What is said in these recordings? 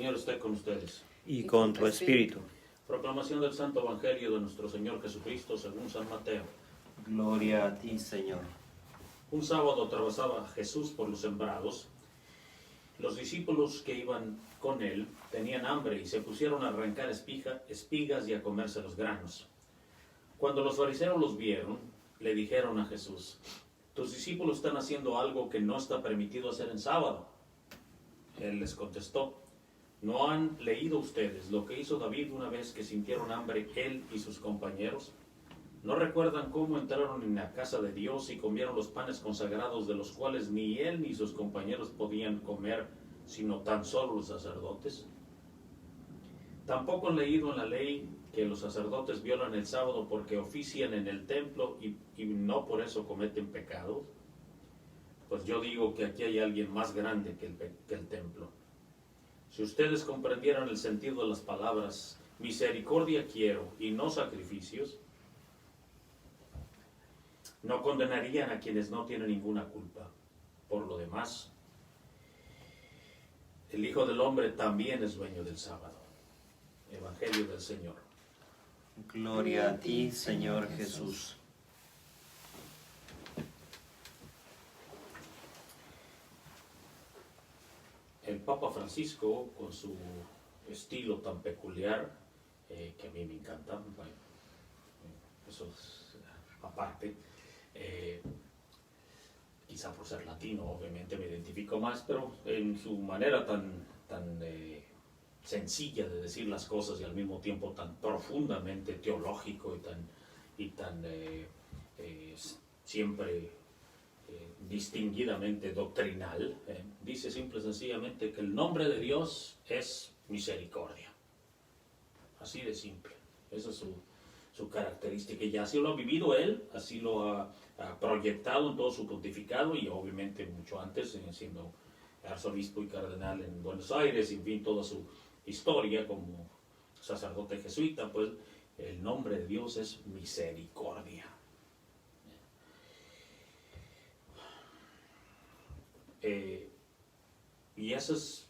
Señor esté con ustedes. Y con tu espíritu. Proclamación del Santo Evangelio de nuestro Señor Jesucristo según San Mateo. Gloria a ti, Señor. Un sábado atravesaba Jesús por los sembrados. Los discípulos que iban con él tenían hambre y se pusieron a arrancar espigas y a comerse los granos. Cuando los fariseos los vieron, le dijeron a Jesús: tus discípulos están haciendo algo que no está permitido hacer en sábado. Él les contestó: ¿no han leído ustedes lo que hizo David una vez que sintieron hambre él y sus compañeros? ¿No recuerdan cómo entraron en la casa de Dios y comieron los panes consagrados, de los cuales ni él ni sus compañeros podían comer, sino tan solo los sacerdotes? ¿Tampoco han leído en la ley que los sacerdotes violan el sábado porque ofician en el templo y no por eso cometen pecados? Pues yo digo que aquí hay alguien más grande que el templo. Si ustedes comprendieran el sentido de las palabras misericordia quiero y no sacrificios, no condenarían a quienes no tienen ninguna culpa. Por lo demás, el Hijo del Hombre también es dueño del sábado. Evangelio del Señor. Gloria a ti, Señor Jesús. El Papa Francisco, con su estilo tan peculiar, que a mí me encanta, bueno, eso es aparte, quizá por ser latino, obviamente me identifico más, pero en su manera tan sencilla de decir las cosas y al mismo tiempo tan profundamente teológico y tan siempre distinguidamente doctrinal, dice simple y sencillamente que el nombre de Dios es misericordia. Así de simple. Esa es su característica, y así lo ha vivido él, así lo ha proyectado en todo su pontificado, y obviamente mucho antes, siendo arzobispo y cardenal en Buenos Aires, y en fin, toda su historia como sacerdote jesuita, pues el nombre de Dios es misericordia. Y esa es,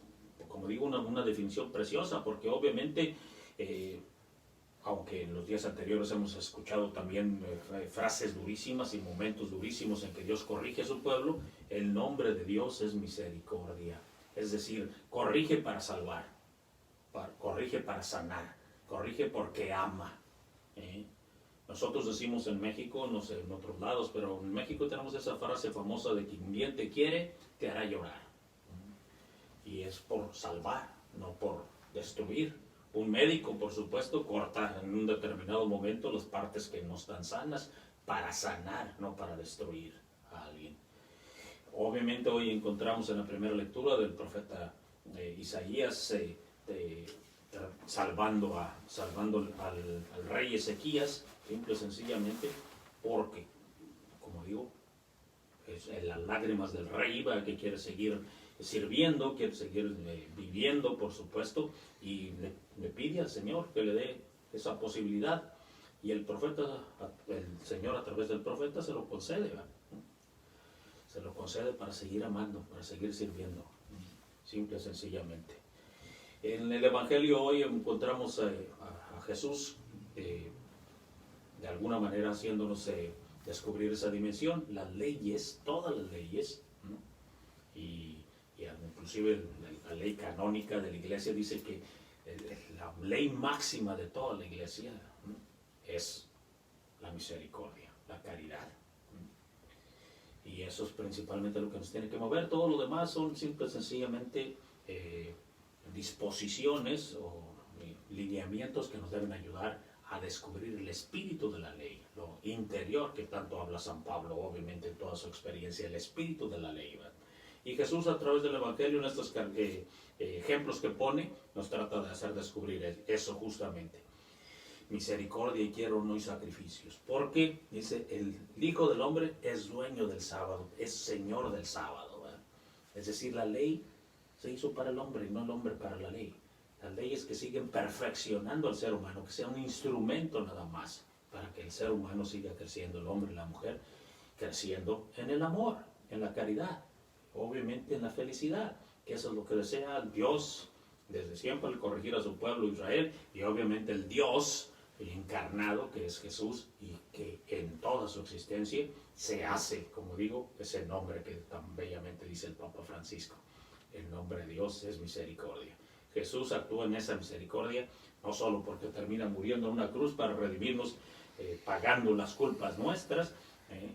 como digo, una definición preciosa, porque obviamente, aunque en los días anteriores hemos escuchado también frases durísimas y momentos durísimos en que Dios corrige a su pueblo, el nombre de Dios es misericordia. Es decir, corrige para salvar, corrige para sanar, corrige porque ama. Nosotros decimos en México, no sé en otros lados, pero en México tenemos esa frase famosa de quien bien te quiere, te hará llorar. Y es por salvar, no por destruir. Un médico, por supuesto, corta en un determinado momento las partes que no están sanas para sanar, no para destruir a alguien. Obviamente hoy encontramos en la primera lectura del profeta Isaías salvando al rey Ezequías, simple y sencillamente porque, como digo, es las lágrimas del rey que quiere seguir sirviendo, quiere seguir viviendo, por supuesto, y le pide al Señor que le dé esa posibilidad, y el Señor a través del profeta se lo concede, ¿verdad? Se lo concede para seguir amando, para seguir sirviendo, simple y sencillamente. En el Evangelio hoy encontramos a Jesús de alguna manera haciéndonos descubrir esa dimensión, las leyes, todas las leyes, ¿no? y inclusive la ley canónica de la iglesia dice que la ley máxima de toda la iglesia, ¿no?, es la misericordia, la caridad. Y eso es principalmente lo que nos tiene que mover. Todo lo demás son simple y sencillamente disposiciones o lineamientos que nos deben ayudar a descubrir el espíritu de la ley, lo interior que tanto habla San Pablo, obviamente en toda su experiencia, el espíritu de la ley, ¿verdad? Y Jesús, a través del Evangelio, en estos ejemplos que pone, nos trata de hacer descubrir eso justamente. Misericordia y quiero, no hay sacrificios. Porque, dice, el Hijo del Hombre es dueño del sábado, es Señor del sábado, ¿verdad? Es decir, la ley se hizo para el hombre y no el hombre para la ley. Las leyes que siguen perfeccionando al ser humano, que sea un instrumento nada más para que el ser humano siga creciendo, el hombre y la mujer, creciendo en el amor, en la caridad, obviamente en la felicidad, que eso es lo que desea Dios desde siempre al corregir a su pueblo Israel, y obviamente el Dios encarnado, que es Jesús, y que en toda su existencia se hace, como digo, ese nombre que tan bellamente dice el Papa Francisco. El nombre de Dios es misericordia. Jesús actúa en esa misericordia, no solo porque termina muriendo en una cruz para redimirnos, pagando las culpas nuestras, el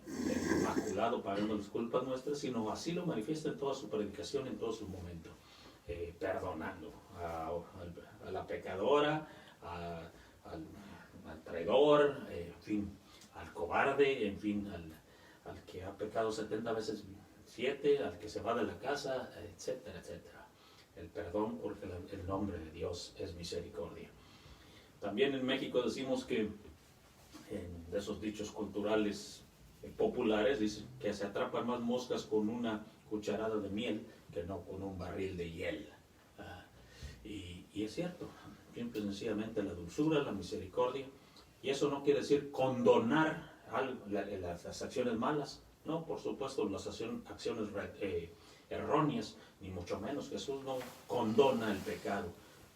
Inmaculado pagando las culpas nuestras, sino así lo manifiesta en toda su predicación, en todo su momento, perdonando a la pecadora, al traidor, en fin, al cobarde, en fin, al que ha pecado 70 veces 7, al que se va de la casa, etcétera, etcétera. El perdón, porque el nombre de Dios es misericordia. También en México decimos que, de esos dichos culturales populares, dicen que se atrapan más moscas con una cucharada de miel que no con un barril de hiel. Y es cierto, simple y sencillamente la dulzura, la misericordia, y eso no quiere decir condonar las acciones malas, no, por supuesto, las acciones erróneas, ni mucho menos. Jesús no condona el pecado,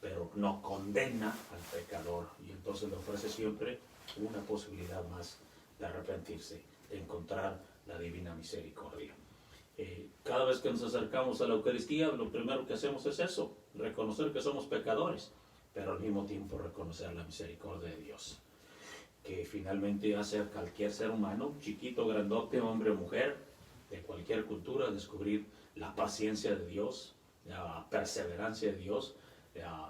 pero no condena al pecador, y entonces le ofrece siempre una posibilidad más de arrepentirse, de encontrar la divina misericordia. Cada vez que nos acercamos a la Eucaristía, lo primero que hacemos es eso, reconocer que somos pecadores, pero al mismo tiempo reconocer la misericordia de Dios, que finalmente hace a cualquier ser humano, chiquito, grandote, hombre o mujer, de cualquier cultura, descubrir la paciencia de Dios, la perseverancia de Dios,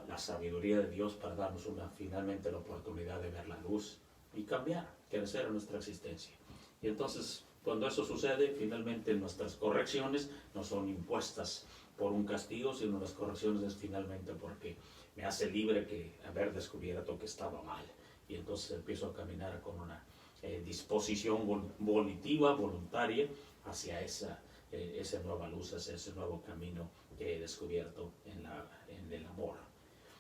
la sabiduría de Dios para darnos finalmente la oportunidad de ver la luz y cambiar, crecer en nuestra existencia. Y entonces, cuando eso sucede, finalmente nuestras correcciones no son impuestas por un castigo, sino las correcciones es finalmente porque me hace libre que haber descubierto que estaba mal. Y entonces empiezo a caminar con una disposición volitiva, voluntaria, hacia esa nueva luz, hacia ese nuevo camino que he descubierto en el amor,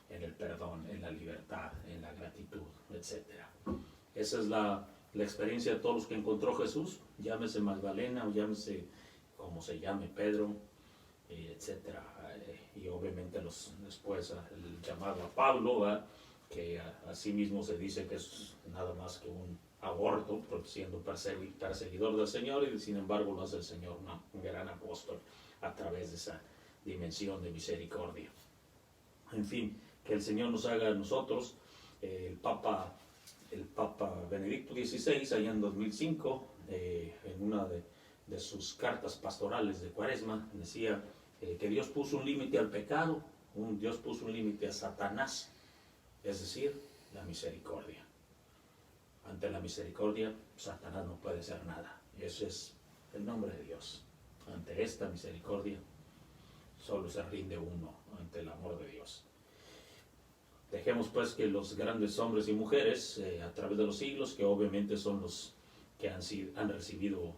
en el perdón, en la libertad, en la gratitud, etc. Esa es la experiencia de todos los que encontró Jesús, llámese Magdalena o llámese como se llame, Pedro, etc. Y obviamente después el llamado a Pablo, ¿verdad?, que a sí mismo se dice que es nada más que un aborto, siendo perseguidor del Señor, y sin embargo lo hace el Señor un gran apóstol a través de esa dimensión de misericordia. En fin, que el Señor nos haga a nosotros. El Papa Benedicto XVI, allá en 2005, en una de sus cartas pastorales de Cuaresma, decía que Dios puso un límite al pecado, Dios puso un límite a Satanás, es decir, la misericordia. Ante la misericordia, Satanás no puede hacer nada. Ese es el nombre de Dios. Ante esta misericordia, solo se rinde uno ante el amor de Dios. Dejemos pues que los grandes hombres y mujeres a través de los siglos, que obviamente son los que han recibido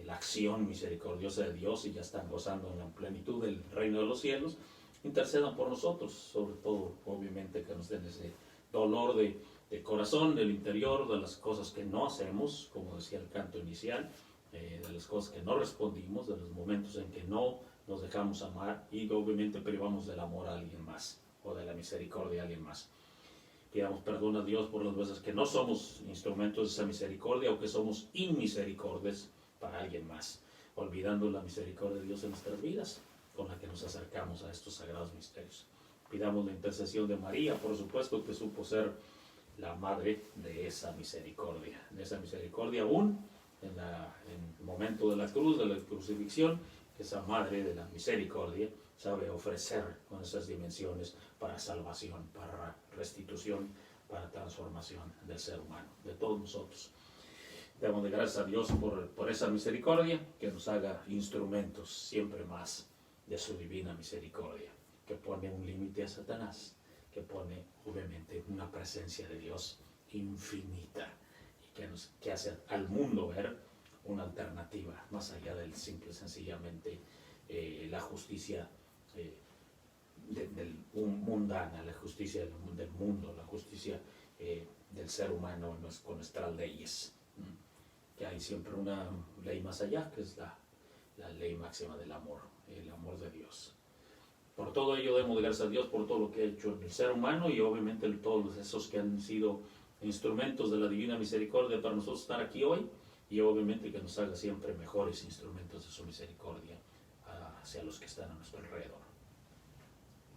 la acción misericordiosa de Dios y ya están gozando en la plenitud del reino de los cielos, intercedan por nosotros, sobre todo obviamente que nos den ese dolor de corazón, del interior, de las cosas que no hacemos, como decía el canto inicial, de las cosas que no respondimos, de los momentos en que no nos dejamos amar y obviamente privamos del amor a alguien más o de la misericordia a alguien más. Pidamos perdón a Dios por las veces que no somos instrumentos de esa misericordia o que somos inmisericordes para alguien más, olvidando la misericordia de Dios en nuestras vidas, con la que nos acercamos a estos sagrados misterios. Pidamos la intercesión de María, por supuesto, que supo ser la madre de esa misericordia aún en el momento de la cruz, de la crucifixión, esa madre de la misericordia sabe ofrecer con esas dimensiones para salvación, para restitución, para transformación del ser humano, de todos nosotros. Damos de gracias a Dios por esa misericordia, que nos haga instrumentos siempre más de su divina misericordia, que pone un límite a Satanás, que pone obviamente una presencia de Dios infinita y que hace al mundo ver una alternativa más allá del simple y sencillamente la justicia mundana, la justicia del mundo, la justicia del ser humano con nuestras leyes. Que hay siempre una ley más allá, que es la ley máxima del amor, el amor de Dios. Por todo ello demos gracias a Dios por todo lo que ha hecho en el ser humano y obviamente todos esos que han sido instrumentos de la divina misericordia para nosotros estar aquí hoy, y obviamente que nos haga siempre mejores instrumentos de su misericordia hacia los que están a nuestro alrededor.